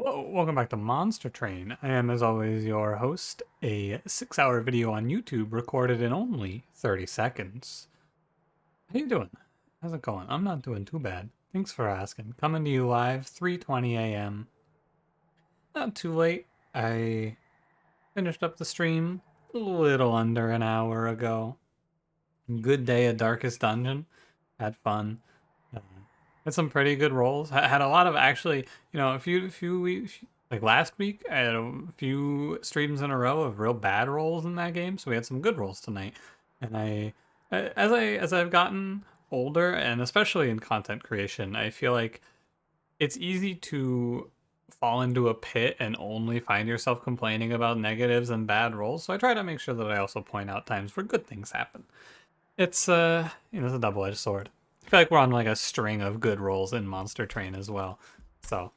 Hello, welcome back to Monster Train. I am, as always, your host, a 6-hour video on YouTube recorded in only 30 seconds. How you doing? How's it going? I'm not doing too bad. Thanks for asking. Coming to you live, 3:20 a.m. Not too late. I finished up the stream a little under an hour ago. Good day at Darkest Dungeon. Had fun. Uh, had some pretty good rolls. Had a lot of actually, a few weeks, like last week, I had a few streams in a row of real bad rolls in that game. So we had some good rolls tonight. And as I've gotten older, and especially in content creation, I feel like it's easy to fall into a pit and only find yourself complaining about negatives and bad rolls. So I try to make sure that I also point out times where good things happen. It's it's a double-edged sword. I feel like we're on like a string of good rolls in Monster Train as well. So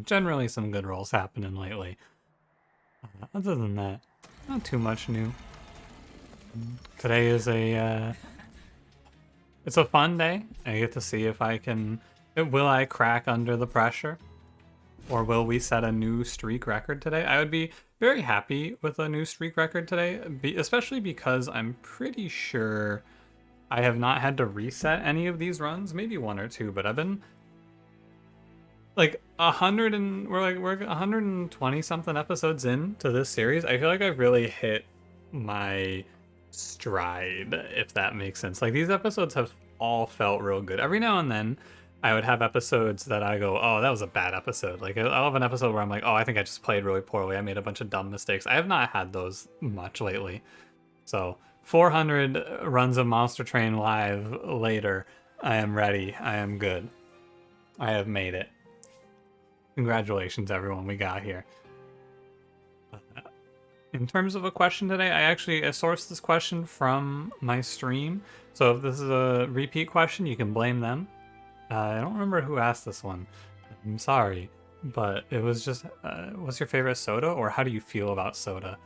generally some good rolls happening lately. Other than that, not too much new. Today is it's a fun day. I get to see if I can, will I crack under the pressure? Or will we set a new streak record today? I would be very happy with a new streak record today, especially because I'm pretty sure I have not had to reset any of these runs, maybe one or two, but I've been like 100 and we're 120 something episodes into this series. I feel like I've really hit my stride, if that makes sense. Like these episodes have all felt real good. Every now and then I would have episodes that I go, oh, that was a bad episode. Like I'll have an episode where I'm like, oh, I think I just played really poorly. I made a bunch of dumb mistakes. I have not had those much lately. So 400 runs of Monster Train live later, I am ready. I am good. I have made it. Congratulations, everyone. We got here. In terms of a question today, I sourced this question from my stream. So if this is a repeat question, you can blame them. I don't remember who asked this one. I'm sorry, but it was just, what's your favorite soda, or how do you feel about soda?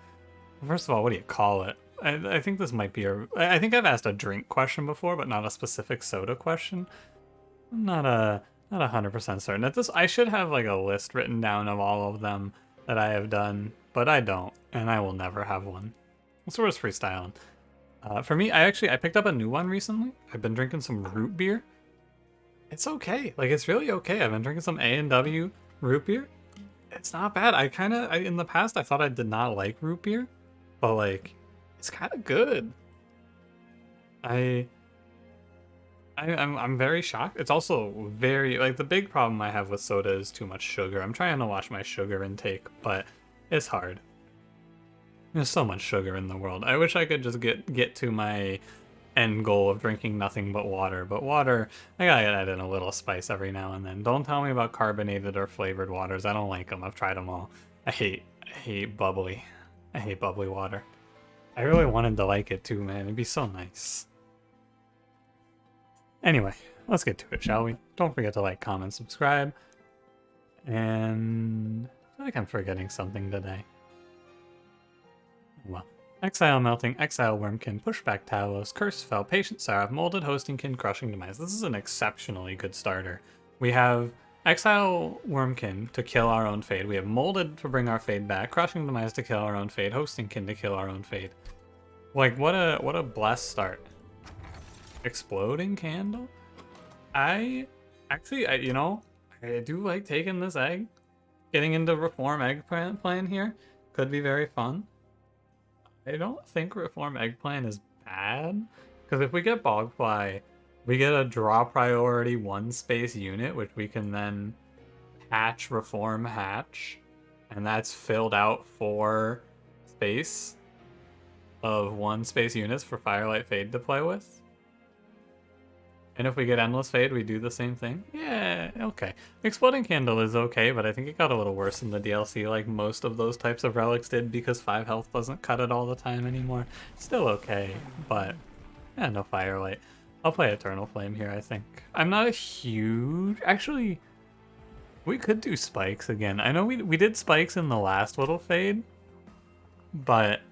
First of all, what do you call it? I think this might be I think I've asked a drink question before, but not a specific soda question. I'm not 100% certain. At this, I should have like a list written down of all of them that I have done, but I don't, and I will never have one. So we're just freestyling. For me, I picked up a new one recently. I've been drinking some root beer. It's okay. Like, it's really okay. I've been drinking some A&W root beer. It's not bad. In the past, I thought I did not like root beer, but like, it's kind of good. I'm very shocked. It's also very, like, the big problem I have with soda is too much sugar. I'm trying to watch my sugar intake, but it's hard. There's so much sugar in the world. I wish I could just get to my end goal of drinking nothing but water. But water, I gotta add in a little spice every now and then. Don't tell me about carbonated or flavored waters. I don't like them. I've tried them all. I hate bubbly. I hate bubbly water. I really wanted to like it too, man. It'd be so nice. Anyway, let's get to it, shall we? Don't forget to like, comment, subscribe. And I feel like I'm forgetting something today. Well. Exile Melting, Exile Wurmkin, Pushback Talos, Curse Fell, Patient Seraph, Molded Hostingkin, Crushing Demise. This is an exceptionally good starter. We have Exile Wurmkin to kill our own Fade. We have Molded to bring our Fade back, Crushing Demise to kill our own Fade, Hostingkin to kill our own Fade. Like, what a blessed start. Exploding Candle? I do like taking this egg. Getting into Reform Eggplant plan here could be very fun. I don't think Reform Eggplant is bad, because if we get Bogfly, we get a draw priority 1 space unit, which we can then hatch Reform Hatch, and that's filled out 4 space of 1 space units for Firelight Fade to play with. And if we get Endless Fade, we do the same thing? Yeah, okay. Exploding Candle is okay, but I think it got a little worse in the DLC, like most of those types of relics did, because 5 health doesn't cut it all the time anymore. Still okay, but yeah, no Firelight. I'll play Eternal Flame here, I think. I'm not a huge... Actually, we could do Spikes again. I know we did Spikes in the last little Fade, but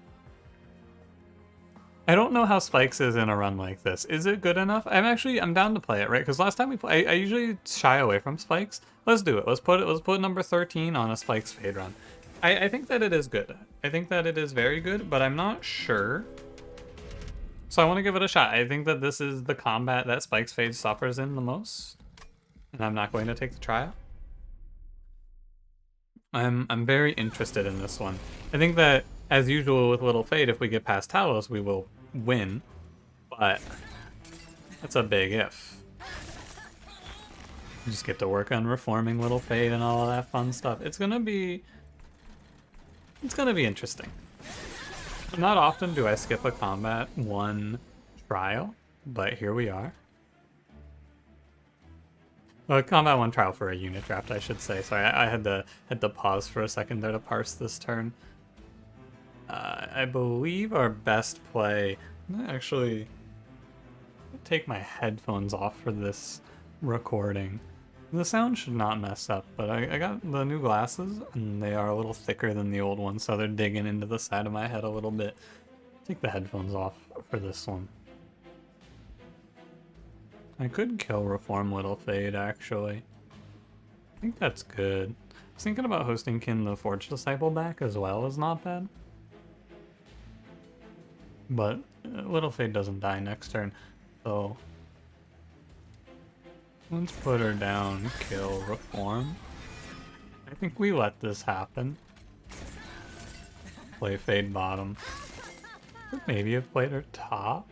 I don't know how Spikes is in a run like this. Is it good enough? I'm down to play it, right? Because last time we play, I usually shy away from Spikes. Let's do it. Let's put number 13 on a Spikes fade run. I think that it is good. I think that it is very good, but I'm not sure. So I want to give it a shot. I think that this is the combat that Spikes fade suffers in the most, and I'm not going to take the trial. I'm very interested in this one. I think that, as usual with Little Fade, if we get past Talos, we will win. But that's a big if. You just get to work on reforming Little Fade and all of that fun stuff. It's gonna be interesting. Not often do I skip a combat one trial, but here we are. Combat one trial for a unit draft, I should say. Sorry, I had to pause for a second there to parse this turn. I believe our best play. I'm gonna actually take my headphones off for this recording. The sound should not mess up, but I got the new glasses, and they are a little thicker than the old ones, so they're digging into the side of my head a little bit. Take the headphones off for this one. I could kill Reform Little Fade, actually. I think that's good. I was thinking about hosting Kin the Forge Disciple back as well is not bad. But Little Fade doesn't die next turn, so let's put her down, kill Reform. I think we let this happen. Play Fade bottom. Could maybe have played her top.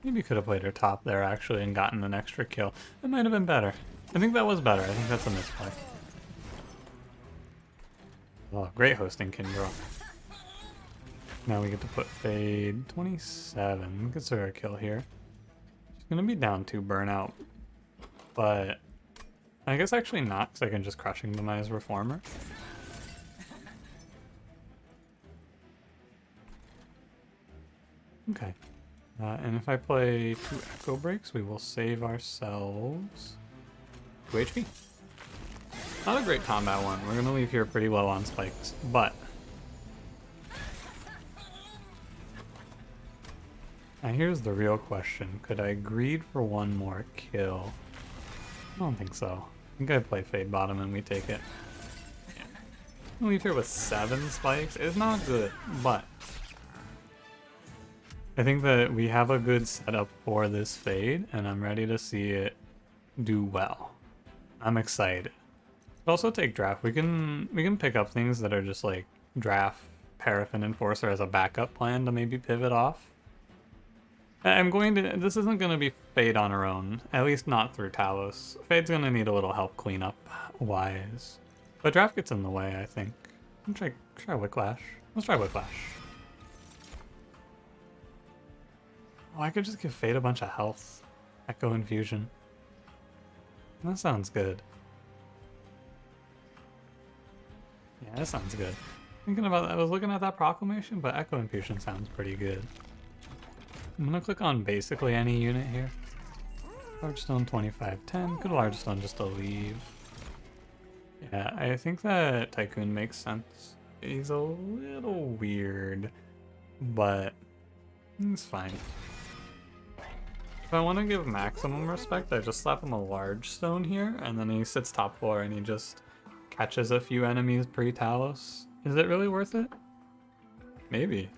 Maybe could have played her top there actually and gotten an extra kill. It might have been better. I think that was better. I think that's a misplay. Oh, great hosting, Kindra. Now we get to put Fade 27. Consider a kill here. She's gonna be down 2 burnout, but I guess actually not, because I can just crushing demise Reformer. Okay. And if I play 2 Echo Breaks, we will save ourselves 2 HP. Not a great combat one. We're going to leave here pretty low on spikes, but now here's the real question. Could I greed for one more kill? I don't think so. I think I play Fade bottom and we take it. Yeah. I'll leave here with 7 spikes. It's not good, but I think that we have a good setup for this Fade, and I'm ready to see it do well. I'm excited. But also take draft. We can pick up things that are just like draft Paraffin Enforcer as a backup plan to maybe pivot off. This isn't going to be Fade on her own, at least not through Talos. Fade's going to need a little help cleanup wise. But draft gets in the way, I think. Try Whiplash. Let's try Whiplash. Oh, I could just give Fade a bunch of health. Echo Infusion. That sounds good. Yeah, that sounds good. Thinking about that, I was looking at that proclamation, but Echo Infusion sounds pretty good. I'm gonna click on basically any unit here. Large Stone 2510. Good Large Stone just to leave. Yeah, I think that Tycoon makes sense. He's a little weird, but it's fine. If I want to give maximum respect, I just slap him a Large Stone here, and then he sits top floor and he just catches a few enemies pre-Talos. Is it really worth it? Maybe.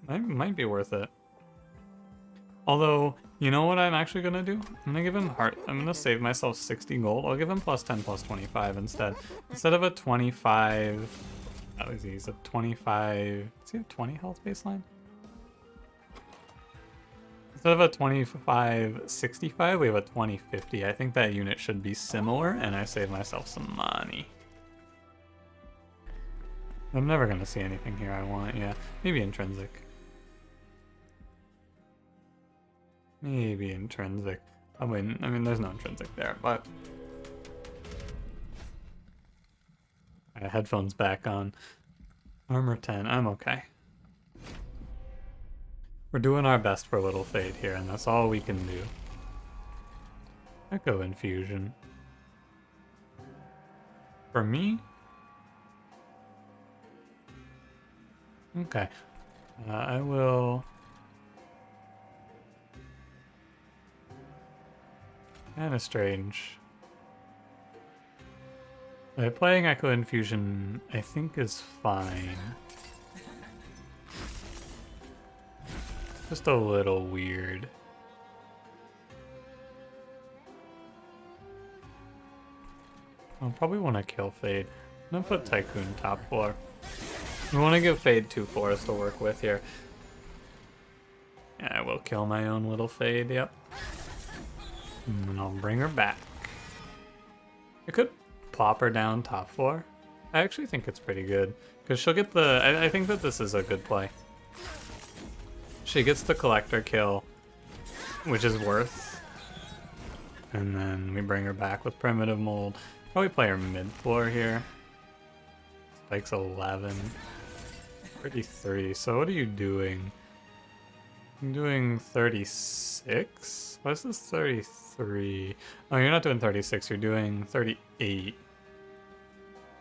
Might be worth it. Although, you know what I'm actually going to do? I'm going to give him heart. I'm going to save myself 60 gold. I'll give him plus 10, plus 25 instead. Instead of a 25... That was easy. A 25... Does he have 20 health baseline? Instead of a 25-65, we have a 20-50. I think that unit should be similar, and I save myself some money. I'm never going to see anything here I want. Yeah, maybe intrinsic. Maybe intrinsic. I mean, there's no intrinsic there, but... Headphones back on. Armor 10, I'm okay. We're doing our best for Little Fade here, and that's all we can do. Echo Infusion. For me? Okay. I will... Kinda strange. Playing Echo Infusion, I think, is fine. Just a little weird. I'll probably want to kill Fade. I'm gonna put Tycoon top 4. We want to give Fade 2 4s to work with here. Yeah, I will kill my own little Fade, yep. And I'll bring her back. I could plop her down top 4. I actually think it's pretty good. Because she'll get the... I think that this is a good play. She gets the collector kill, which is worth. And then we bring her back with Primitive Mold. Probably play her mid-floor here. Spike's 11. 33. So what are you doing? I'm doing 36? What's this 33? Oh, you're not doing 36, you're doing 38.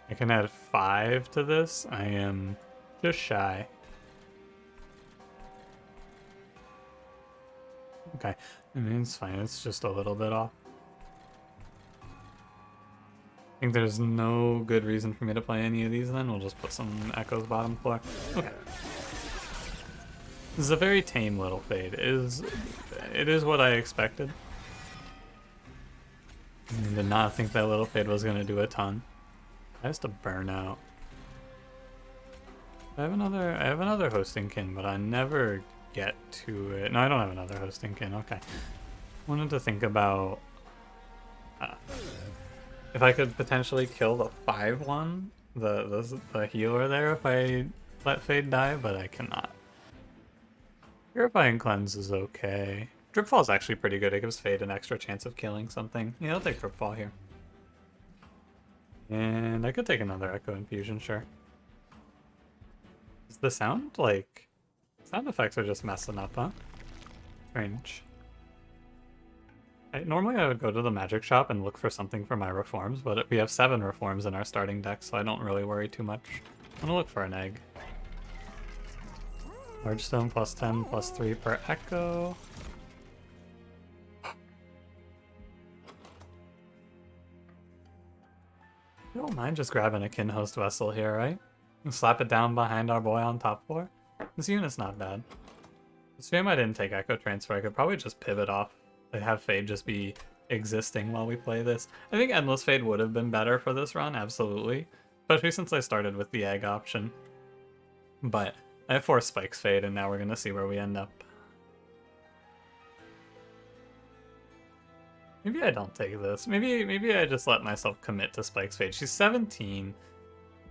I can add 5 to this. I am just shy. Okay, I mean, it's fine. It's just a little bit off. I think there's no good reason for me to play any of these then. We'll just put some Echoes bottom floor. Okay. This is a very tame little Fade. It is what I expected. I did not think that little Fade was going to do a ton. I has to burn out. I have another hosting kin, but I never get to it. No, I don't have another hosting kin. Okay. Wanted to think about if I could potentially kill the 5-1, the healer there if I let Fade die, but I cannot. Purifying Cleanse is okay. Dripfall is actually pretty good. It gives Fade an extra chance of killing something. Yeah, I'll take Dripfall here. And I could take another Echo Infusion, sure. Is the sound, like... Sound effects are just messing up, huh? Strange. Normally I would go to the magic shop and look for something for my reforms, but we have 7 reforms in our starting deck, so I don't really worry too much. I'm gonna look for an egg. Large stone plus 10 plus 3 per echo. You don't mind just grabbing a kin host vessel here, right? And slap it down behind our boy on top 4. This unit's not bad. It's a shame I didn't take Echo Transfer. I could probably just pivot off. I'd have Fade just be existing while we play this. I think Endless Fade would have been better for this run, absolutely. Especially since I started with the egg option. But I have 4 Spikes Fade, and now we're going to see where we end up. Maybe I don't take this. Maybe I just let myself commit to Spike's Fade. She's 17.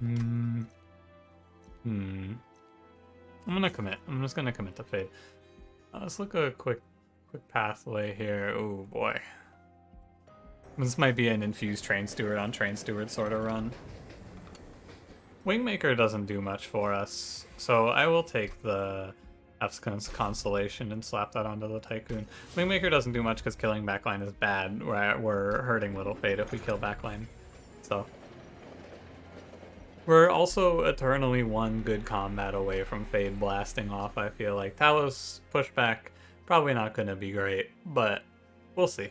I'm gonna commit. I'm just gonna commit to Fade. Let's look at a quick pathway here. Oh boy. This might be an infused Train Steward on Train Steward sort of run. Wingmaker doesn't do much for us, so I will take the F's Constellation and slap that onto the Tycoon. Wingmaker doesn't do much because killing backline is bad. We're hurting Little Fade if we kill backline. So we're also eternally one good combat away from Fade blasting off, I feel like. Talos pushback, probably not going to be great, but we'll see.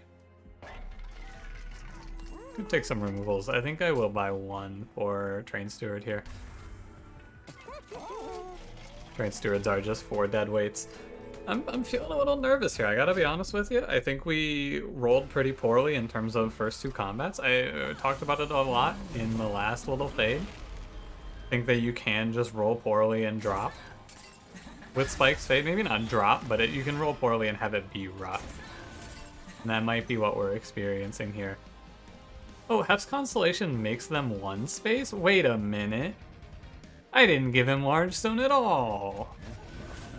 Could take some removals. I think I will buy 1 for Train Steward here. Train Stewards are just 4 dead weights. I'm feeling a little nervous here, I gotta be honest with you. I think we rolled pretty poorly in terms of first 2 combats. I talked about it a lot in the last Little Fade. I think that you can just roll poorly and drop. With Spike's Fade, maybe not drop, but you can roll poorly and have it be rough. And that might be what we're experiencing here. Oh, Hef's Constellation makes them 1 space? Wait a minute. I didn't give him Large Stone at all.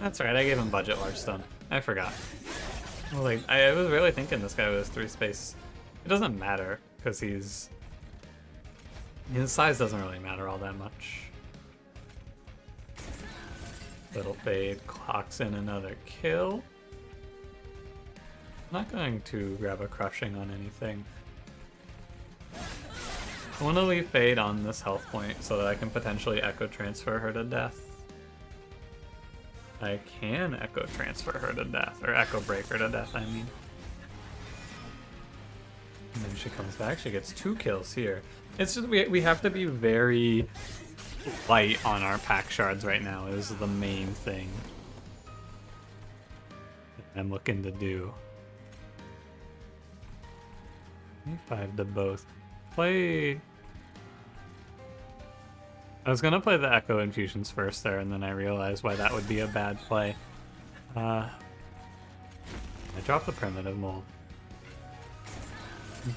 That's right, I gave him Budget Large Stone. I forgot. Well, like, I was really thinking this guy was 3 space. It doesn't matter, because his size doesn't really matter all that much. Little Fade clocks in another kill. I'm not going to grab a Crushing on anything. I want to leave Fade on this health point so that I can potentially Echo Transfer her to death. I can Echo Transfer her to death, or Echo Break her to death, I mean. And then she comes back, she gets 2 kills here. It's just, we have to be very light on our pack shards right now, is the main thing that I'm looking to do. 5 to both. Play... I was gonna play the Echo Infusions first there, and then I realized why that would be a bad play. I dropped the Primitive Mold.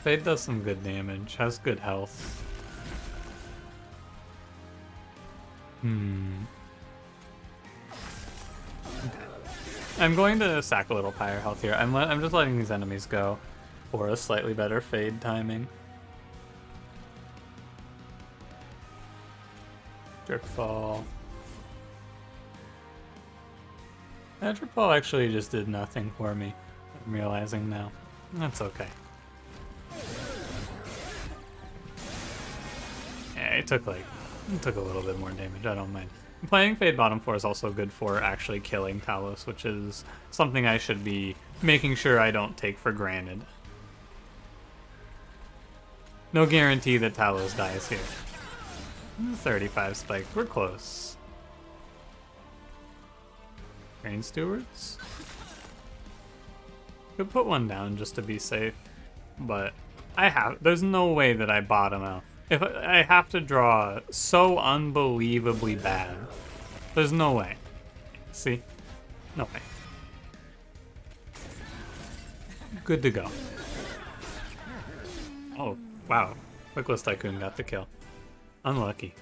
Fade does some good damage, has good health. Okay. I'm going to sack a little Pyre health here. I'm just letting these enemies go for a slightly better fade timing. Dripfall. That Dripfall actually just did nothing for me. I'm realizing now. That's okay. Yeah, it took a little bit more damage. I don't mind. Playing Fade bottom 4 is also good for actually killing Talos, which is something I should be making sure I don't take for granted. No guarantee that Talos dies here. 35 spikes. We're close. Train Stewards? Could put one down just to be safe, but there's no way that I bottom out. If I have to draw so unbelievably bad, there's no way. See? No way. Good to go. Oh, wow. Quickless Tycoon got the kill. Unlucky.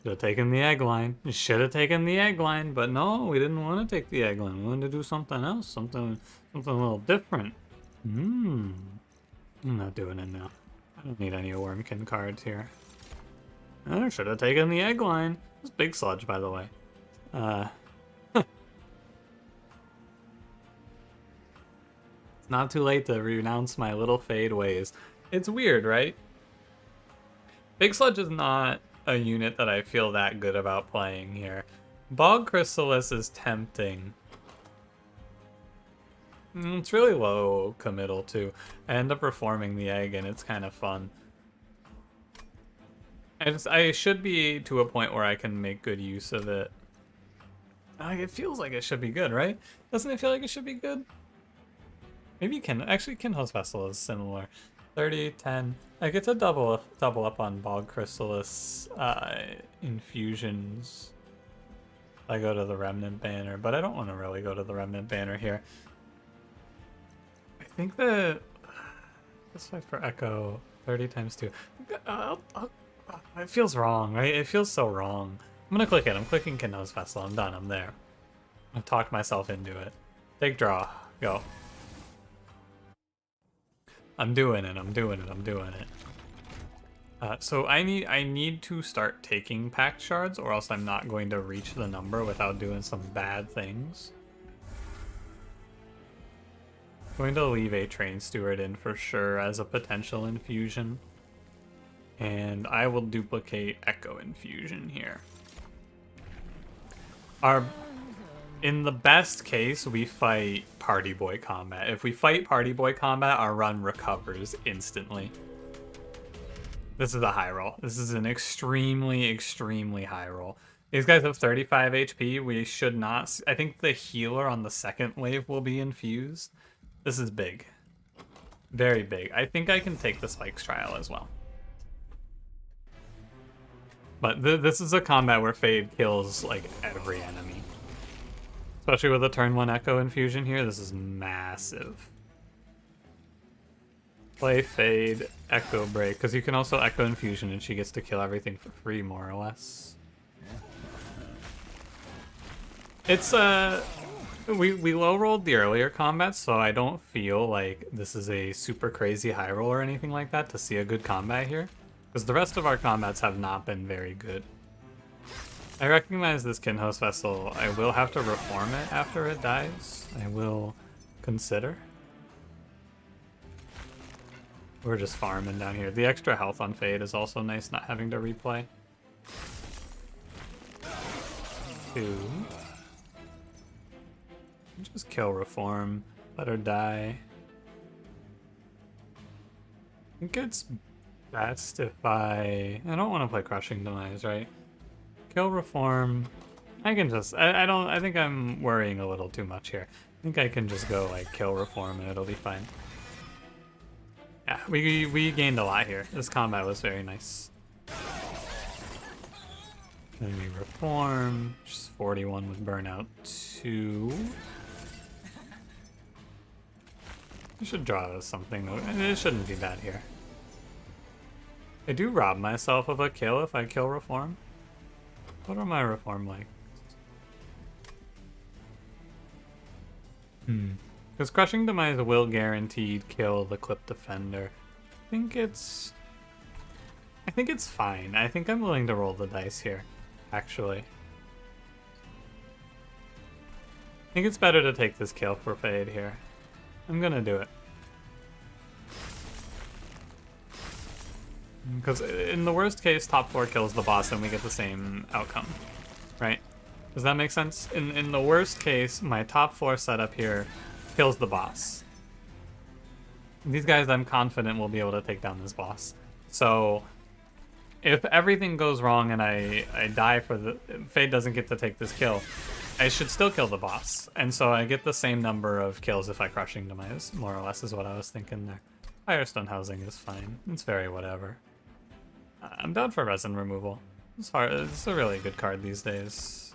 Should have taken the egg line. You should have taken the egg line, but no, we didn't want to take the egg line. We wanted to do something else, something a little different. I'm not doing it now. I don't need any Wurmkin cards here. I should have taken the egg line. It's big sludge, by the way. It's not too late to renounce my little fade ways. It's weird, right? Big Sludge is not a unit that I feel that good about playing here. Bog Chrysalis is tempting. It's really low committal too. I end up reforming the egg and it's kind of fun. I should be to a point where I can make good use of it. It feels like it should be good, right? Doesn't it feel like it should be good? Maybe Kinho's Vessel is similar. 30, 10. I get to double up on Bog Chrysalis infusions. I go to the Remnant Banner, but I don't want to really go to the Remnant Banner here. I think that this way for Echo 30 times 2. It feels wrong, right? It feels so wrong. I'm gonna click it. I'm clicking Kinho's Vessel. I'm done. I'm there. I've talked myself into it. Take draw. Go. I'm doing it. I'm doing it. I'm doing it. So I need to start taking pact shards, or else I'm not going to reach the number without doing some bad things. I'm going to leave a Train Steward in for sure as a potential infusion. And I will duplicate Echo Infusion here. In the best case, we fight Party Boy combat. If we fight Party Boy combat, our run recovers instantly. This is a high roll. This is an extremely, extremely high roll. These guys have 35 HP. We should not... I think the healer on the second wave will be infused. This is big. Very big. I think I can take the Spikes Trial as well. But this is a combat where Fade kills, like, every enemy. Especially with a turn 1 Echo Infusion here, this is massive. Play Fade, Echo Break, because you can also Echo Infusion and she gets to kill everything for free, more or less. It's, we low-rolled the earlier combats, so I don't feel like this is a super crazy high roll or anything like that to see a good combat here. Because the rest of our combats have not been very good. I recognize this Kinho's Vessel. I will have to reform it after it dies. I will consider. We're just farming down here. The extra health on Fade is also nice, not having to replay. 2. Just kill Reform. Let her die. I think it's best if I don't want to play Crushing Demise, right? Kill Reform. I can just... I think I'm worrying a little too much here. I think I can just go, like, kill Reform and it'll be fine. Yeah, we gained a lot here. This combat was very nice. Then we Reform. Just 41 with Burnout 2. I should draw something. It shouldn't be bad here. I do rob myself of a kill if I kill Reform. What are my Reform like? Because Crushing Demise will guaranteed kill the Clip Defender. I think it's fine. I think I'm willing to roll the dice here, actually. I think it's better to take this kill for Fade here. I'm gonna do it. Because in the worst case, top 4 kills the boss and we get the same outcome, right? Does that make sense? In the worst case, my top 4 setup here kills the boss. These guys, I'm confident, will be able to take down this boss. So if everything goes wrong and I die for the... Fade doesn't get to take this kill, I should still kill the boss. And so I get the same number of kills if I Crushing Demise, more or less is what I was thinking there. Firestone Housing is fine. It's very whatever. I'm down for Resin Removal. It's hard. It's a really good card these days.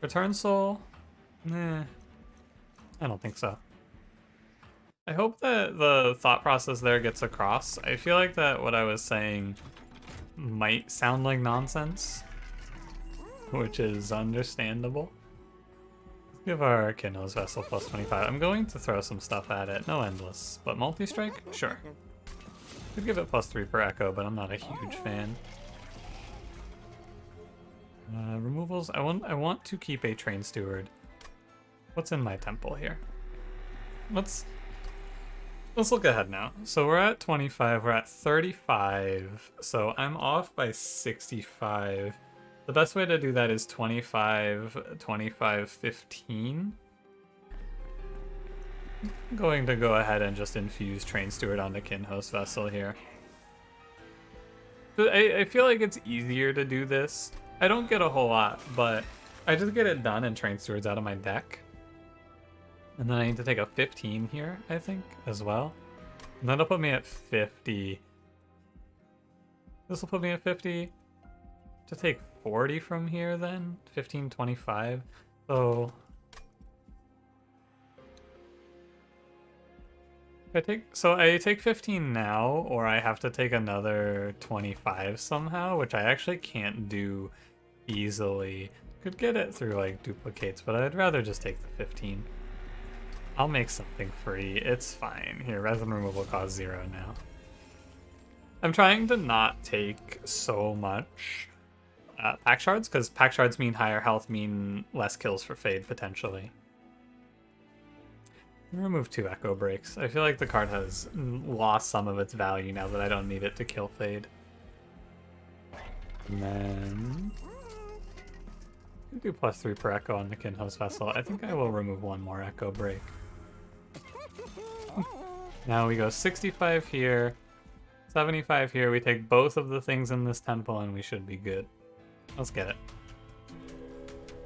Return Soul? Nah. I don't think so. I hope that the thought process there gets across. I feel like that what I was saying might sound like nonsense, which is understandable. Let's give our Kinho's Vessel plus 25. I'm going to throw some stuff at it. No Endless, but Multi-Strike? Sure. Could give it plus 3 per Echo, but I'm not a huge fan. Removals. I want to keep a Train Steward. What's in my temple here? Let's look ahead now. So we're at 25, we're at 35, so I'm off by 65. The best way to do that is 25, 25, 15. I'm going to go ahead and just infuse Train Steward onto Kinho's Vessel here. I feel like it's easier to do this. I don't get a whole lot, but I just get it done and Train Steward's out of my deck. And then I need to take a 15 here, I think, as well. And that'll put me at 50. This will put me at 50. To take 40 from here then? 15, 25. So... I take 15 now, or I have to take another 25 somehow, which I actually can't do easily. Could get it through like duplicates, but I'd rather just take the 15. I'll make something free. It's fine. Here, Resin Removal costs 0 now. I'm trying to not take so much pack shards, because pack shards mean higher health, mean less kills for Fade, potentially. Remove 2 Echo Breaks. I feel like the card has lost some of its value now that I don't need it to kill Fade. And then... do plus 3 per Echo on the Kinho's Vessel. I think I will remove 1 more Echo Break. Now we go 65 here, 75 here. We take both of the things in this temple and we should be good. Let's get it.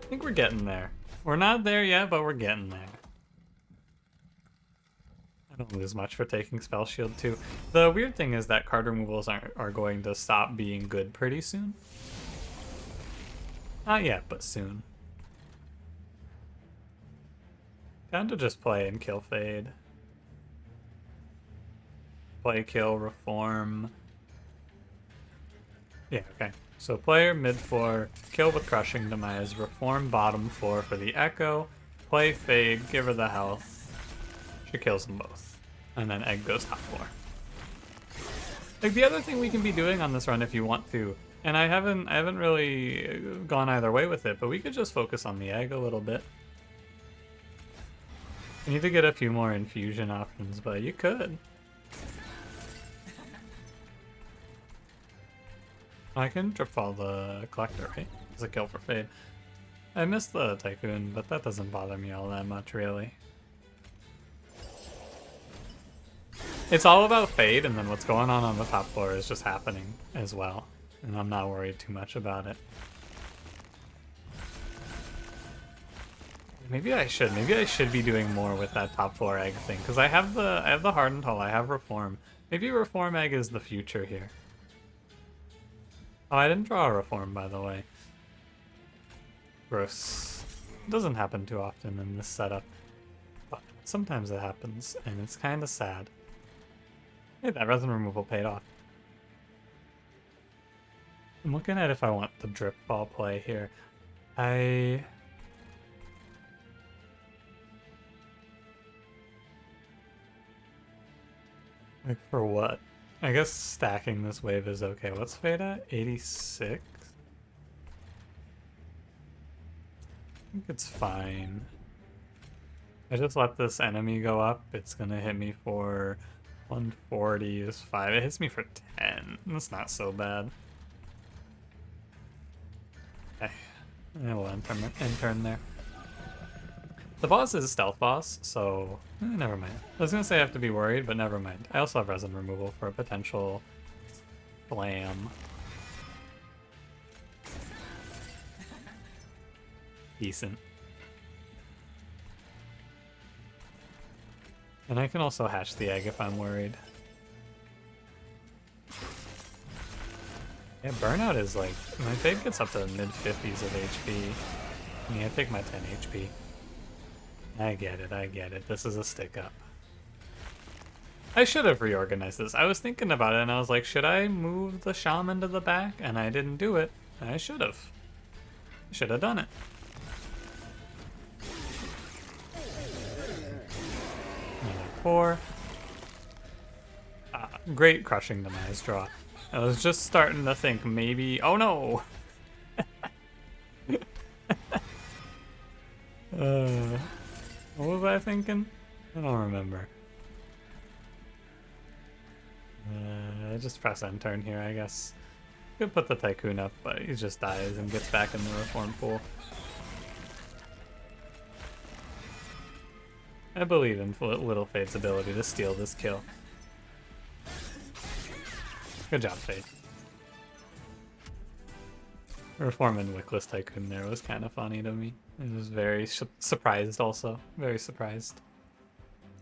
I think we're getting there. We're not there yet, but we're getting there. I don't lose much for taking Spell Shield too. The weird thing is that card removals are going to stop being good pretty soon. Not yet, but soon. Down to just play and kill Fade. Play, kill, reform. Yeah, okay. So player mid 4, kill with Crushing Demise, reform bottom 4 for the Echo, play Fade, give her the health. She kills them both. And then Egg goes top 4. Like the other thing we can be doing on this run if you want to, and I haven't really gone either way with it, but we could just focus on the Egg a little bit. You need to get a few more infusion options, but you could. I can Dripfall the Collector, right? It's a kill for Fade. I missed the Tycoon, but that doesn't bother me all that much, really. It's all about Fade, and then what's going on the top floor is just happening as well. And I'm not worried too much about it. Maybe I should be doing more with that top floor egg thing, because I have the Hardened Hull, I have Reform. Maybe Reform Egg is the future here. Oh, I didn't draw a Reform, by the way. Gross. It doesn't happen too often in this setup, but sometimes it happens, and it's kind of sad. Hey, that resin removal paid off. I'm looking at if I want the drip ball play here. Like, for what? I guess stacking this wave is okay. What's Fade at? 86? I think it's fine. I just let this enemy go up. It's gonna hit me for 140 is 5. It hits me for 10. That's not so bad. Okay. I will intern there. The boss is a stealth boss, so never mind. I was gonna say I have to be worried, but never mind. I also have resin removal for a potential slam. Decent. And I can also hatch the egg if I'm worried. Yeah, burnout is like, my fade gets up to the mid-50s of HP. I mean, I take my 10 HP. I get it. This is a stick up. I should have reorganized this. I was thinking about it and I was like, should I move the shaman to the back? And I didn't do it. I should have. Should have done it. Four. Great crushing demise draw. I was just starting to think maybe. Oh no! What was I thinking? I don't remember. I just press end turn here, I guess. Could put the Tycoon up, but he just dies and gets back in the Reform pool. I believe in Little Fade's ability to steal this kill. Good job, Fade. Reform and Wickless Tycoon there was kind of funny to me. I was very surprised also. Very surprised.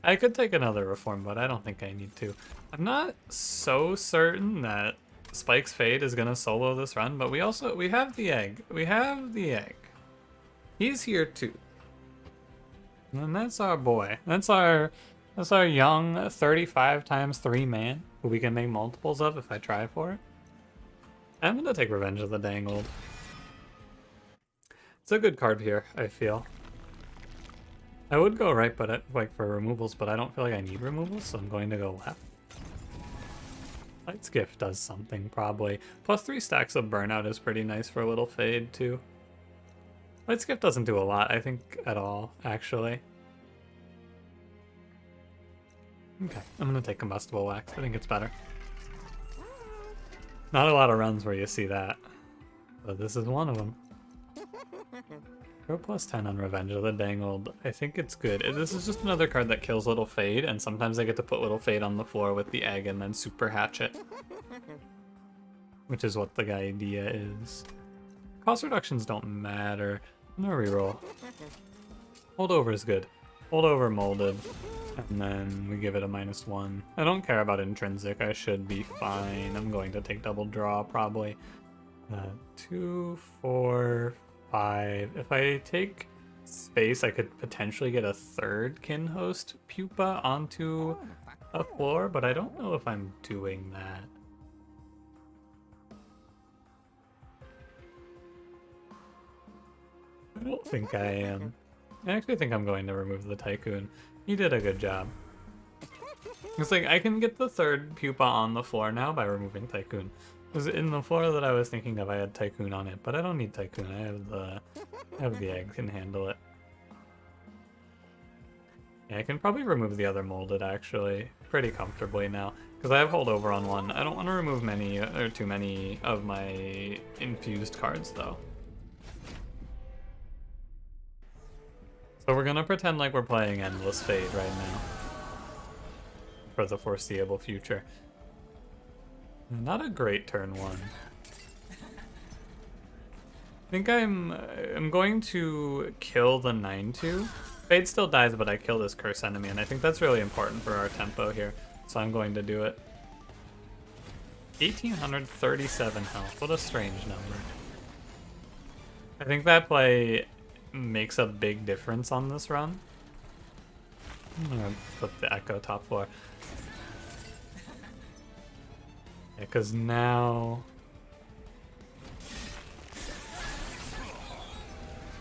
I could take another Reform, but I don't think I need to. I'm not so certain that Spike's Fade is gonna solo this run, but we have the egg. We have the egg. He's here too. And that's our boy. That's our young 35 times 3 man who we can make multiples of if I try for it. I'm gonna take Revenge of the Dangled. It's a good card here, I feel. I would go right, but like for removals, but I don't feel like I need removals, so I'm going to go left. Light's Gift does something probably. Plus 3 stacks of Burnout is pretty nice for a little Fade too. Light's Gift doesn't do a lot, I think, at all, actually. Okay, I'm gonna take Combustible Wax. I think it's better. Not a lot of runs where you see that, but this is one of them. Go plus 10 on Revenge of the Dangled. I think it's good. This is just another card that kills Little Fade, and sometimes I get to put Little Fade on the floor with the egg and then super hatch it. Which is what the idea is. Cost reductions don't matter. I'm gonna reroll. Holdover is good. Holdover molded, and then we give it a -1. I don't care about intrinsic. I should be fine. I'm going to take double draw probably. 2, 4, 5. If I take space, I could potentially get a third Kin Host Pupa onto a floor, but I don't know if I'm doing that. I don't think I am. I actually think I'm going to remove the Tycoon. He did a good job. It's like I can get the third Pupa on the floor now by removing Tycoon. Because in the floor that I was thinking of, I had Tycoon on it, but I don't need Tycoon. I have the egg, can handle it. Yeah, I can probably remove the other molded actually pretty comfortably now because I have holdover on one. I don't want to remove many or too many of my infused cards though. So we're gonna pretend like we're playing Endless Fate right now. For the foreseeable future. Not a great turn one. I think I'm going to kill the 9-2. Fade still dies, but I kill this curse enemy, and I think that's really important for our tempo here. So I'm going to do it. 1837 health. What a strange number. I think that play makes a big difference on this run. I'm gonna put the Echo top floor. Yeah, because now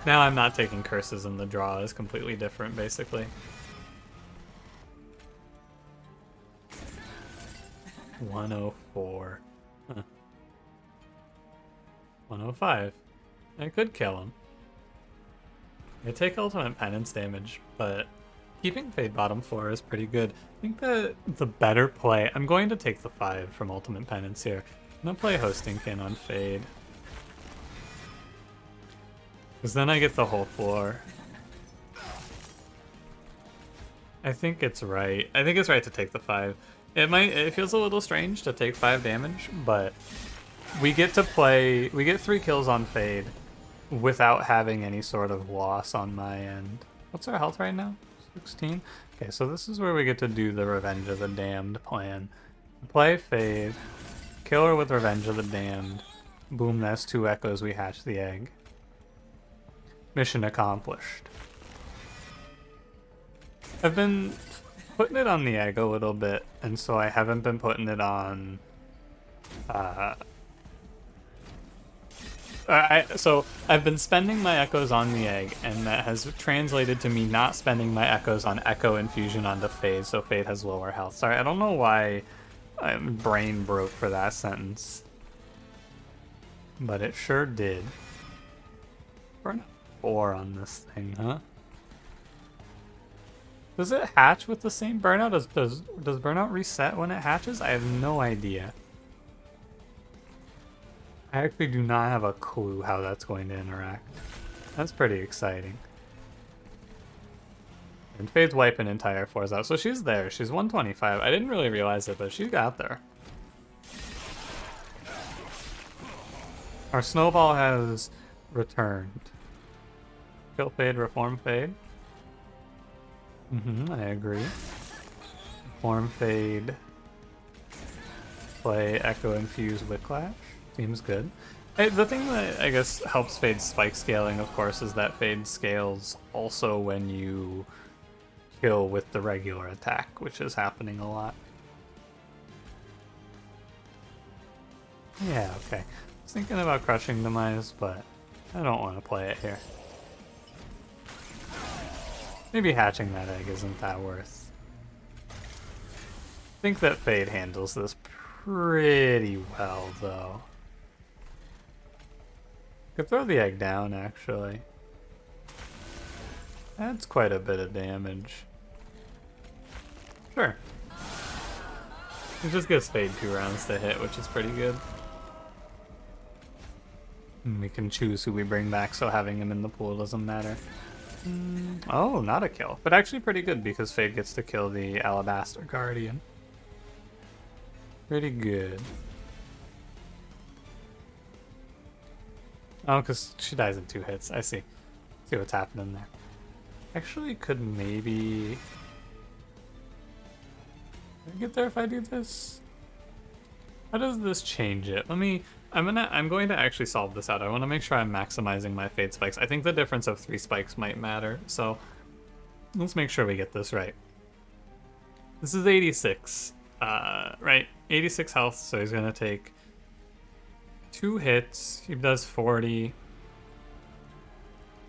I'm not taking curses, and the draw is completely different, basically. 104. Huh. 105. I could kill him. I take ultimate penance damage, but keeping Fade bottom floor is pretty good. I think that the better play... I'm going to take the 5 from ultimate penance here. I'm going to play Hosting Kin on Fade. Because then I get the whole floor. I think it's right. I think it's right to take the 5. It feels a little strange to take 5 damage, but we get to play... We get 3 kills on Fade without having any sort of loss on my end. What's our health right now? 16? Okay, so this is where we get to do the Revenge of the Damned plan. Play Fade, kill her with Revenge of the Damned. Boom, that's 2 echoes, we hatch the egg. Mission accomplished. I've been putting it on the egg a little bit, and so I haven't been putting it on... So I've been spending my echoes on the egg, and that has translated to me not spending my echoes on Echo Infusion onto Fade, so Fade has lower health. Sorry, I don't know why my brain broke for that sentence. But it sure did. Burn 4 on this thing, huh? Does it hatch with the same burnout? Does burnout reset when it hatches? I have no idea. I actually do not have a clue how that's going to interact. That's pretty exciting. And Fade's wiping entire floors out, so she's there. She's 125. I didn't really realize it, but she got there. Our snowball has returned. Kill Fade, reform Fade. I agree. Reform Fade. Play Echo Infuse Whiplash. Seems good. The thing that I guess helps Fade's spike scaling, of course, is that Fade scales also when you kill with the regular attack, which is happening a lot. Yeah, okay. I was thinking about Crushing Demise, but I don't want to play it here. Maybe hatching that egg isn't that worth. I think that Fade handles this pretty well, though. Could throw the egg down, actually. That's quite a bit of damage. Sure. It just gives Fade 2 rounds to hit, which is pretty good. And we can choose who we bring back, so having him in the pool doesn't matter. Oh, not a kill. But actually pretty good, because Fade gets to kill the Alabaster Guardian. Pretty good. Oh, because she dies in 2 hits. I see. See what's happening there. Actually, could maybe... Can I get there if I do this? How does this change it? I'm going to actually solve this out. I want to make sure I'm maximizing my Fade spikes. I think the difference of 3 spikes might matter, so let's make sure we get this right. This is 86, right? 86 health, so he's going to take 2 hits. He does 40.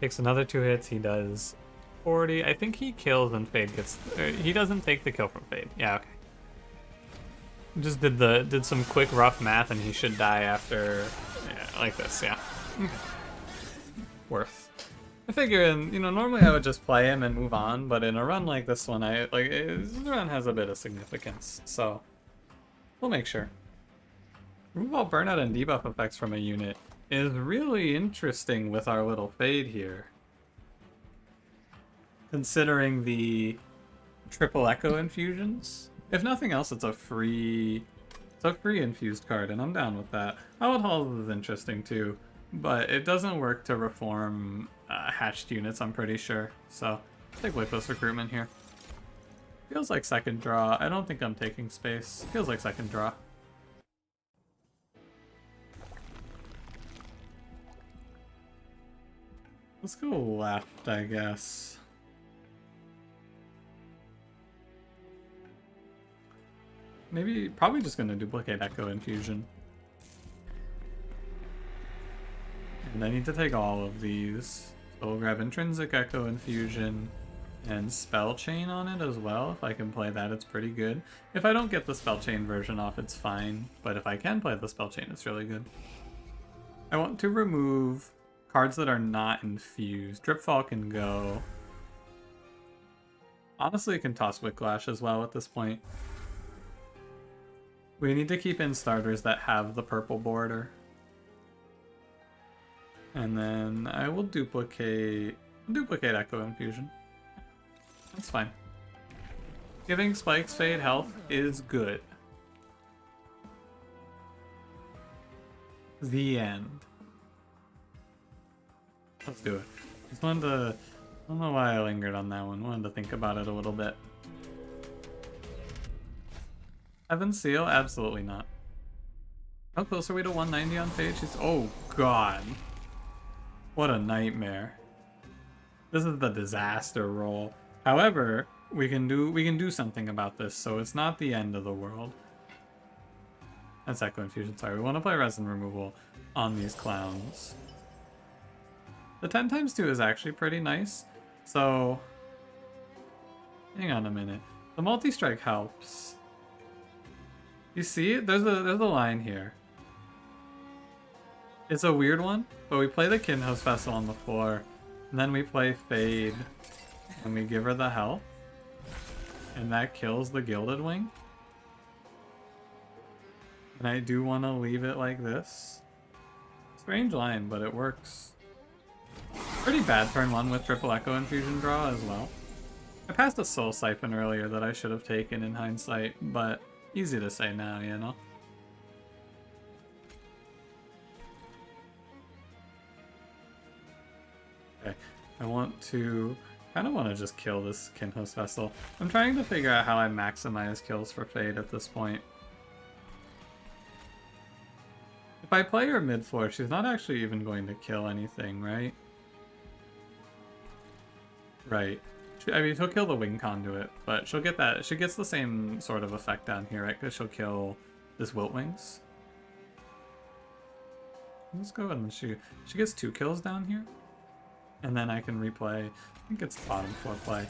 Takes another 2 hits. He does 40. I think he kills and Fade gets... he doesn't take the kill from Fade. Yeah, okay. Just did some quick rough math, and he should die after, yeah, like this, yeah. Okay. Worth. I figure, normally I would just play him and move on, but in a run like this one, this run has a bit of significance, so we'll make sure. Remove all burnout and debuff effects from a unit is really interesting with our little Fade here. considering the triple echo infusions. If nothing else, it's a free infused card, and I'm down with that. Howled Halls is interesting too, but it doesn't work to reform hatched units, I'm pretty sure. So I'll take Witless Recruitment here. Feels like second draw. I don't think I'm taking space. Feels like second draw. Let's go left, I guess. Maybe, probably just gonna duplicate Echo Infusion. And I need to take all of these. So we'll grab Intrinsic Echo Infusion and Spell Chain on it as well. If I can play that, it's pretty good. If I don't get the Spell Chain version off, it's fine. But if I can play the Spell Chain, it's really good. I want to remove cards that are not infused. Dripfall can go. Honestly, it can toss Whiplash as well at this point. We need to keep in starters that have the purple border. And then I will duplicate Echo Infusion. That's fine. Giving Spike's Fade health is good. The end. Let's do it. Just wanted to... I don't know why I lingered on that one. Wanted to think about it a little bit. Heaven Seal? Absolutely not. How close are we to 190 on page? Oh god. What a nightmare. This is the disaster roll. However, we can do something about this, so it's not the end of the world. That's Echo Infusion, sorry. We want to play Resin Removal on these clowns. The 10x2 is actually pretty nice, so... Hang on a minute. The multi-strike helps. You see it? There's a line here. It's a weird one, but we play the Kinhost Vessel on the floor, and then we play Fade, and we give her the health, and that kills the Gilded Wing. And I do want to leave it like this. Strange line, but it works. Pretty bad turn one with triple Echo Infusion draw as well. I passed a Soul Siphon earlier that I should have taken in hindsight, but easy to say now, you know? Okay, I kind of want to just kill this Kinhost Vessel. I'm trying to figure out how I maximize kills for Fade at this point. If I play her mid-floor, she's not actually even going to kill anything, right? Right. I mean, she'll kill the Wing Conduit, but she'll get that. She gets the same sort of effect down here, right? Because she'll kill this Wilt Wings. Let's go ahead and she gets 2 kills down here. And then I can replay. I think it's bottom floor play.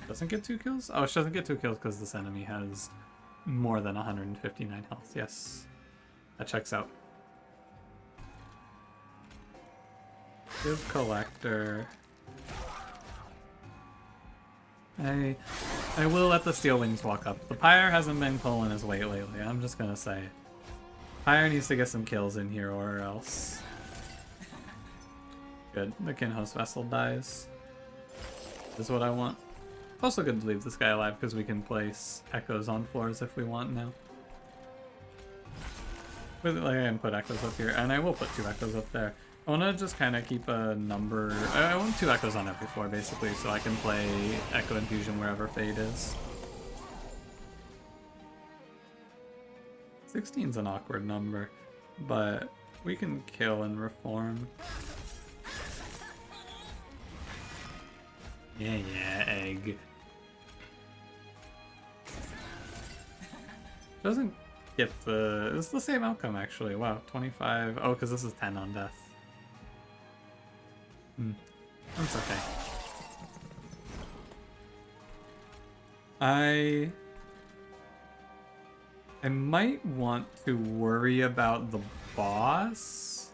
Doesn't get 2 kills? Oh, she doesn't get 2 kills because this enemy has more than 159 health. Yes. That checks out. Give Collector. I will let the Steel Wings walk up. The Pyre hasn't been pulling his weight lately, I'm just gonna say. Pyre needs to get some kills in here or else. Good. The Kinhost Vessel dies. This is what I want. It's also good to leave this guy alive because we can place Echoes on floors if we want now. But like, I can put Echoes up here, and I will put 2 Echoes up there. I want to just kind of keep a number... I want 2 Echoes on every floor, basically, so I can play Echo Infusion wherever Fade is. 16's an awkward number, but we can kill and reform. Yeah, egg. Doesn't get the... It's the same outcome, actually. Wow, 25... Oh, because this is 10 on death. That's okay. I might want to worry about the boss.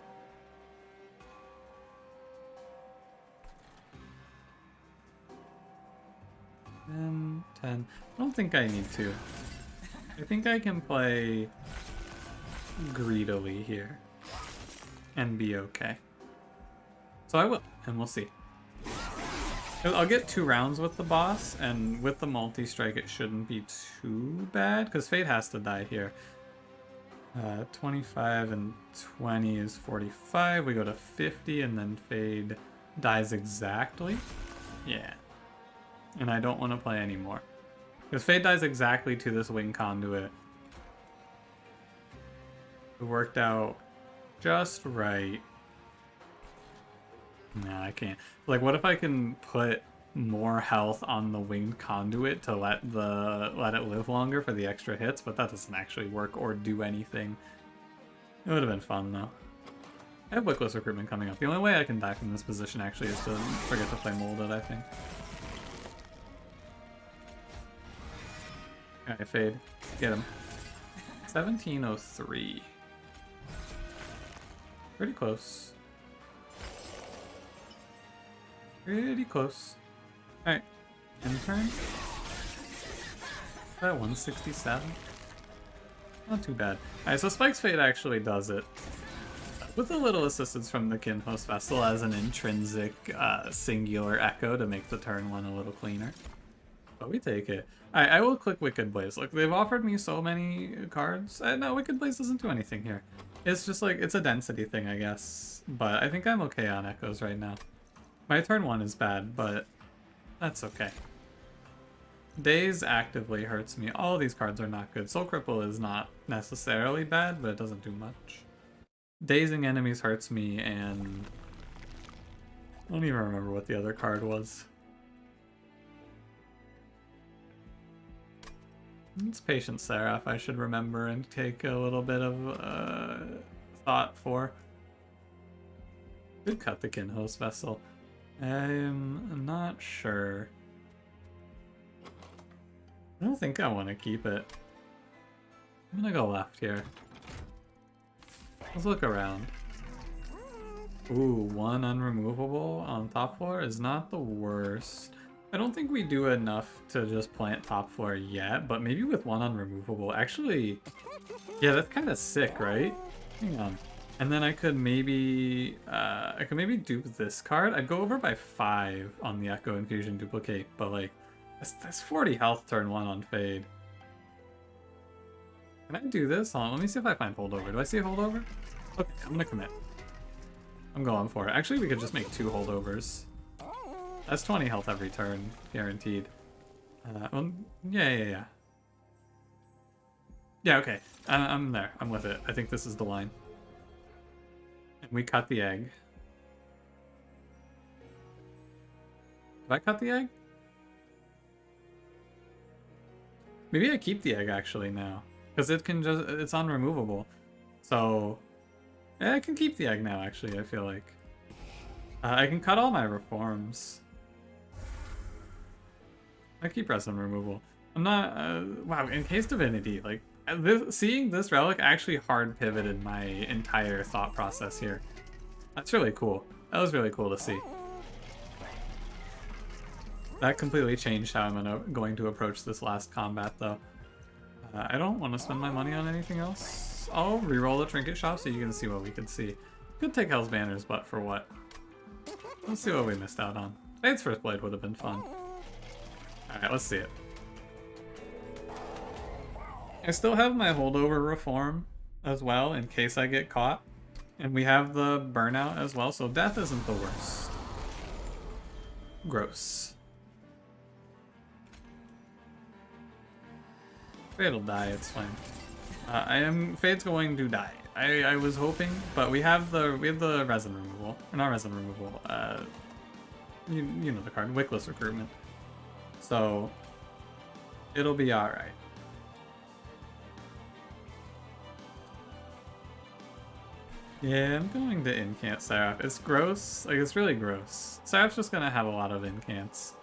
And 10. I don't think I need to. I think I can play greedily here and be okay. So I will, and we'll see. I'll get 2 rounds with the boss, and with the multi-strike it shouldn't be too bad, because Fade has to die here. 25 and 20 is 45, we go to 50, and then Fade dies exactly. Yeah. And I don't want to play anymore. Because Fade dies exactly to this wing conduit. It worked out just right. Nah, I can't. Like, what if I can put more health on the winged conduit to let it live longer for the extra hits? But that doesn't actually work or do anything. It would have been fun though. I have Wickless recruitment coming up. The only way I can die from this position actually is to forget to play Molded, I think. Alright, Fade. Get him. 1703. Pretty close. Pretty close. Alright. End turn. That 167. Not too bad. Alright, so Spike's Fate actually does it. With a little assistance from the Kinhost Vessel as an intrinsic singular echo to make the turn one a little cleaner. But we take it. Alright, I will click Wicked Blaze. Look, they've offered me so many cards. No, Wicked Blaze doesn't do anything here. It's just like, it's a density thing, I guess. But I think I'm okay on Echoes right now. My turn one is bad, but that's okay. Daze actively hurts me. All of these cards are not good. Soul Cripple is not necessarily bad, but it doesn't do much. Dazing enemies hurts me, and I don't even remember what the other card was. It's Patient Seraph I should remember and take a little bit of thought for. Could cut the Kinhost Vessel. I'm not sure. I don't think I want to keep it. I'm gonna go left here. Let's look around. Ooh, 1 unremovable on top floor is not the worst. I don't think we do enough to just plant top floor yet, but maybe with 1 unremovable. Actually, yeah, that's kind of sick, right? Hang on. And then I could maybe dupe this card. I'd go over by 5 on the Echo Infusion duplicate, but like, that's 40 health turn 1 on Fade. Can I do this? Hold on, let me see if I find holdover. Do I see a holdover? Okay, I'm gonna commit. I'm going for it. Actually, we could just make 2 holdovers. That's 20 health every turn, guaranteed. Well, yeah. Yeah, okay. I'm there. I'm with it. I think this is the line. And we cut the egg. Did I cut the egg? Maybe I keep the egg actually now. Because it can just, it's unremovable. So, yeah, I can keep the egg now actually, I feel like. I can cut all my reforms. I keep resin removal. I'm not, wow, in case Divinity, like, seeing this relic actually hard pivoted my entire thought process here. That's really cool. That was really cool to see. That completely changed how I'm going to approach this last combat, though. I don't want to spend my money on anything else. I'll reroll the trinket shop so you can see what we can see. Could take Hell's Banners, but for what? Let's see what we missed out on. Fade's First Blade would have been fun. Alright, let's see it. I still have my holdover reform as well in case I get caught. And we have the burnout as well, so death isn't the worst. Gross. Fade'll die, it's fine. Fade's going to die. I was hoping, but we have the resin removal. Or not resin removal. You know the card, Wickless recruitment. So it'll be alright. Yeah, I'm going to incant Seraph. It's gross. Like, it's really gross. Seraph's just gonna have a lot of incants.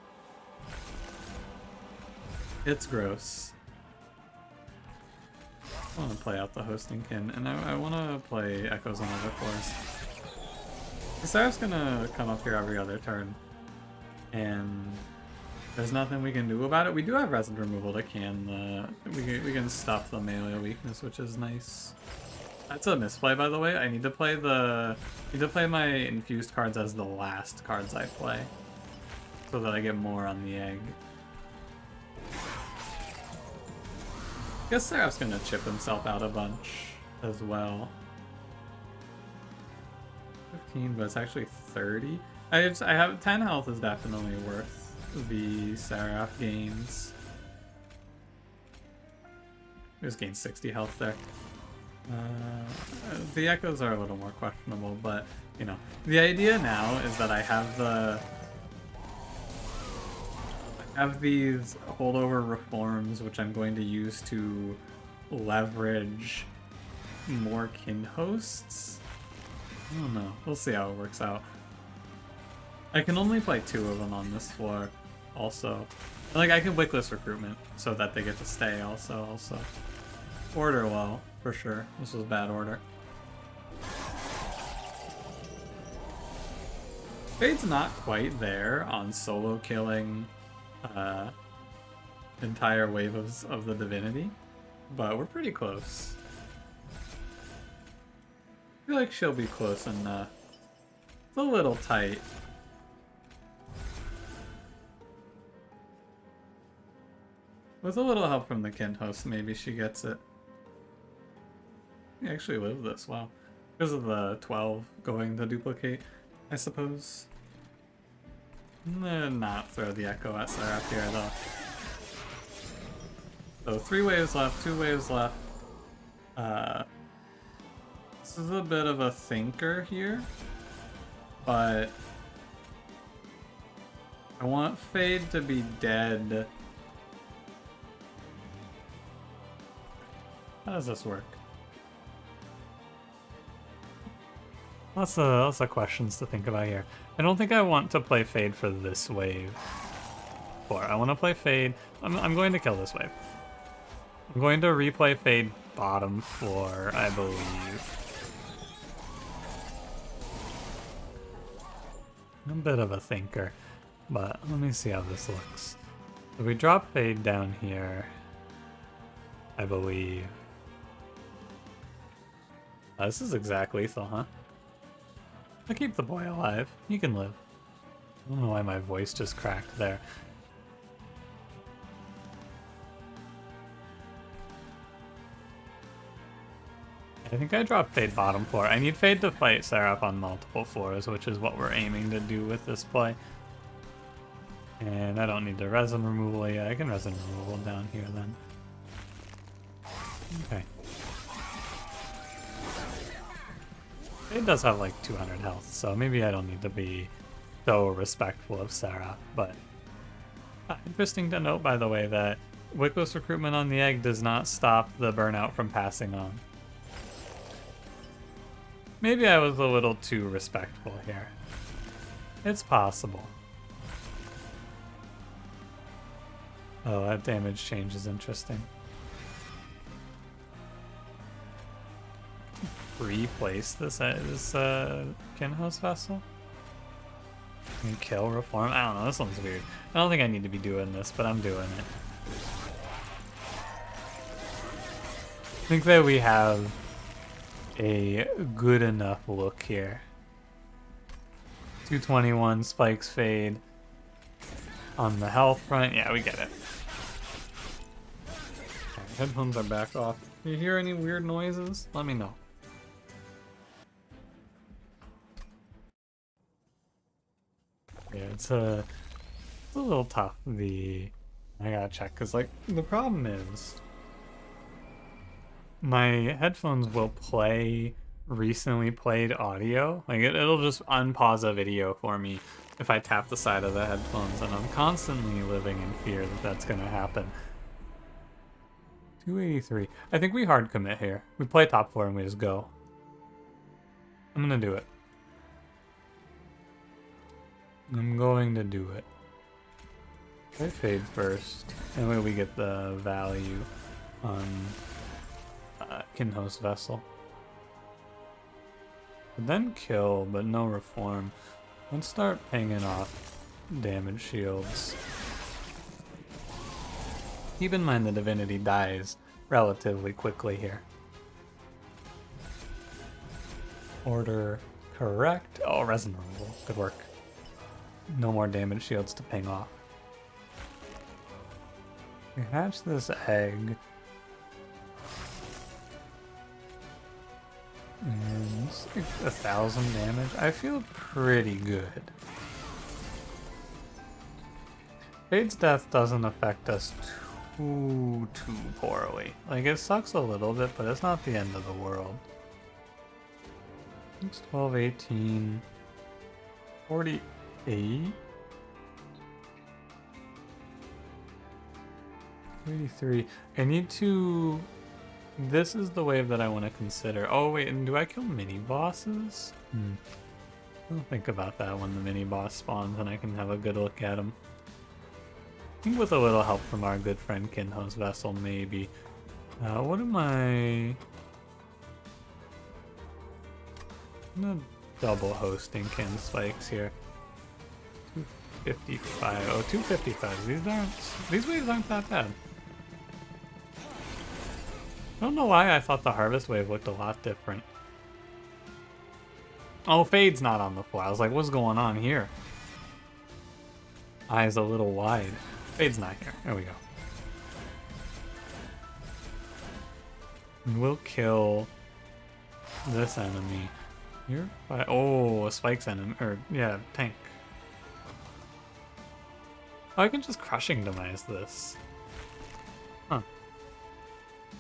It's gross. I want to play out the Hosting Kin, and I want to play Echoes on other floors. Seraph's gonna come up here every other turn, and there's nothing we can do about it. We do have resin removal to can the... We can stuff the melee weakness, which is nice. That's a misplay, by the way. I need to play my infused cards as the last cards I play. so that I get more on the egg. I guess Seraph's gonna chip himself out a bunch as well. 15, but it's actually 30. I have 10 health is definitely worth the Seraph gains. Just gained 60 health there. The echoes are a little more questionable, but you know, the idea now is that I have these holdover reforms, which I'm going to use to leverage more kin hosts. I don't know. We'll see how it works out. I can only play 2 of them on this floor, also. Like, I can wickless recruitment so that they get to stay, also. Order well, for sure. This was bad order. Fade's not quite there on solo killing entire wave of the Divinity, but we're pretty close. I feel like she'll be close enough. It's a little tight. With a little help from the kin host, maybe she gets it. We actually live this, wow. Because of the 12 going to duplicate, I suppose. Not throw the echo at Seraph here, though. So 3 waves left, 2 waves left. This is a bit of a thinker here, but I want Fade to be dead. How does this work? Lots of questions to think about here. I don't think I want to play Fade for this wave. I want to play Fade. I'm going to kill this wave. I'm going to replay Fade bottom floor, I believe. I'm a bit of a thinker, but let me see how this looks. If we drop Fade down here, I believe. This is exact lethal, huh? I'll keep the boy alive. He can live. I don't know why my voice just cracked there. I think I dropped Fade bottom floor. I need Fade to fight Seraph on multiple floors, which is what we're aiming to do with this play. And I don't need the resin removal yet. I can resin removal down here then. Okay. It does have like 200 health, so maybe I don't need to be so respectful of Seraph, but interesting to note, by the way, that wickless recruitment on the egg does not stop the burnout from passing on. Maybe I was a little too respectful here. It's possible. Oh, that damage change is interesting. Replace this Kinhouse vessel? And kill reform? I don't know, this one's weird. I don't think I need to be doing this, but I'm doing it. I think that we have a good enough look here. 221 spikes Fade. On the health front, yeah, we get it. Okay, headphones are back off. You hear any weird noises? Let me know. Yeah, it's a little tough. I gotta check, because like the problem is my headphones will play recently played audio. Like it'll just unpause a video for me if I tap the side of the headphones, and I'm constantly living in fear that that's gonna happen. 283. I think we hard commit here. We play top floor and we just go. I'm gonna do it. I'm going to do it. I Fade first. That way we get the value on Kinhost Vessel. And then kill, but no reform. Let's start pinging off damage shields. Keep in mind the Divinity dies relatively quickly here. Order correct. Oh, resin removal. Good work. No more damage shields to ping off. We hatch this egg. And it's like 1,000 damage. I feel pretty good. Fade's death doesn't affect us too poorly. Like, it sucks a little bit, but it's not the end of the world. It's 12, 18, 48, 33. I need to... This is the wave that I want to consider. Oh, wait, and do I kill mini-bosses? I'll think about that when the mini-boss spawns and I can have a good look at him. I think with a little help from our good friend Kinho's Vessel, maybe. What am I... I'm gonna double hosting Kin Spikes here. 255. Oh, 255. These waves aren't that bad. I don't know why I thought the Harvest wave looked a lot different. Oh, Fade's not on the floor. I was like, what's going on here? Eyes a little wide. Fade's not here. There we go. And we'll kill this enemy. You're fine. Oh, a Spike's enemy. Or, yeah, tank. Oh, I can just crushing demise this. Huh.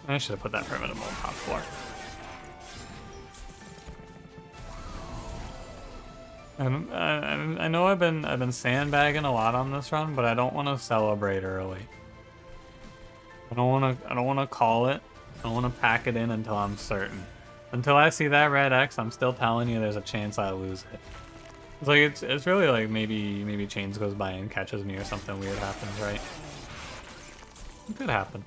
I should have put that primitive on top floor. I know I've been sandbagging a lot on this run, but I don't want to celebrate early. I don't want to call it. I don't want to pack it in until I'm certain. Until I see that red X, I'm still telling you there's a chance I lose it. It's like it's really like maybe Chains goes by and catches me or something weird happens, right? It could happen.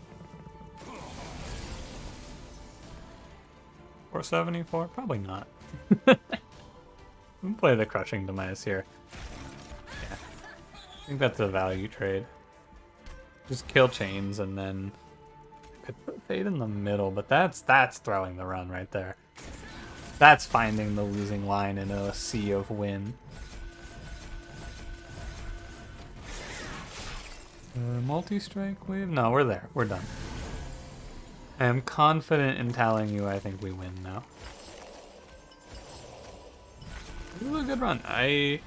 474? Probably not. We'll play the Crushing Demise here. Yeah. I think that's a value trade. Just kill Chains and then could put Fade in the middle, but that's throwing the run right there. That's finding the losing line in a sea of win. Multi-strike wave? No, we're there. We're done. I am confident in telling you I think we win now. This is a good run. I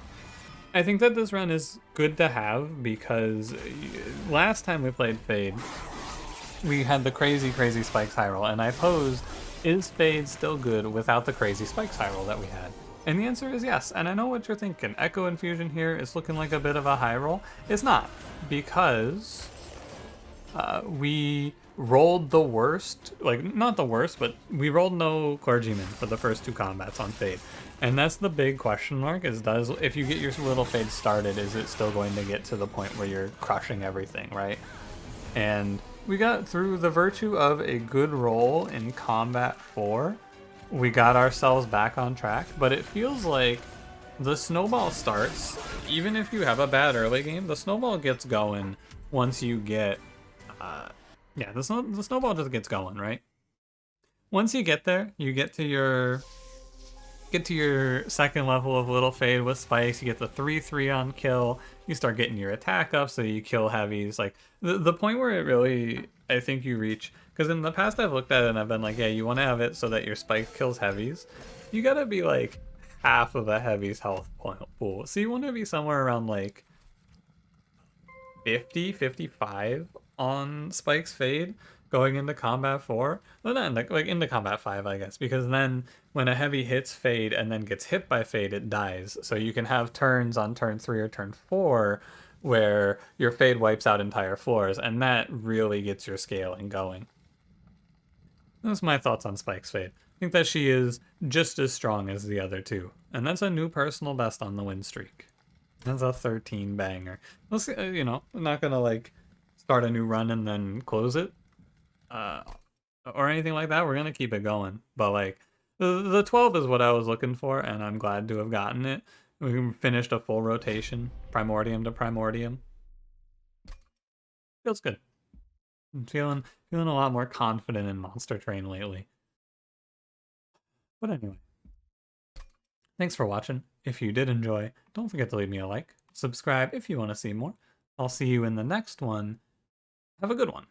think that this run is good to have because last time we played Fade, we had the crazy Spikes Highroll, and I posed, is Fade still good without the crazy Spikes Highroll that we had? And the answer is yes, and I know what you're thinking. Echo Infusion here is looking like a bit of a high roll. It's not, because we rolled the worst, like, not the worst, but we rolled no Clergyman for the first two combats on Fade. And that's the big question mark, is if you get your little Fade started, is it still going to get to the point where you're crushing everything, right? And we got through the virtue of a good roll in Combat 4. We got ourselves back on track, but it feels like the snowball starts, even if you have a bad early game, the snowball gets going once you get, yeah, the snowball just gets going, right? Once you get there, you get to your second level of Little Fade with Spikes, you get the 3/3 on kill, you start getting your attack up, so you kill heavies, like, the point where it really, I think you reach, because in the past I've looked at it and I've been like, yeah, you want to have it so that your Spike kills heavies. You gotta be like half of a heavy's health pool. So you want to be somewhere around like 50, 55 on Spike's Fade going into Combat 4. Well, not like into Combat 5, I guess, because then when a heavy hits Fade and then gets hit by Fade, it dies. So you can have turns on turn 3 or turn 4 where your Fade wipes out entire floors, and that really gets your scaling going. That's my thoughts on Spike's Fade. I think that she is just as strong as the other two. And that's a new personal best on the win streak. That's a 13 banger. We'll see, you know, I'm not gonna like start a new run and then close it. Or anything like that. We're gonna keep it going. But like the 12 is what I was looking for, and I'm glad to have gotten it. We finished a full rotation, Primordium to Primordium. Feels good. I'm feeling a lot more confident in Monster Train lately. But anyway, thanks for watching. If you did enjoy, don't forget to leave me a like, subscribe if you want to see more. I'll see you in the next one. Have a good one.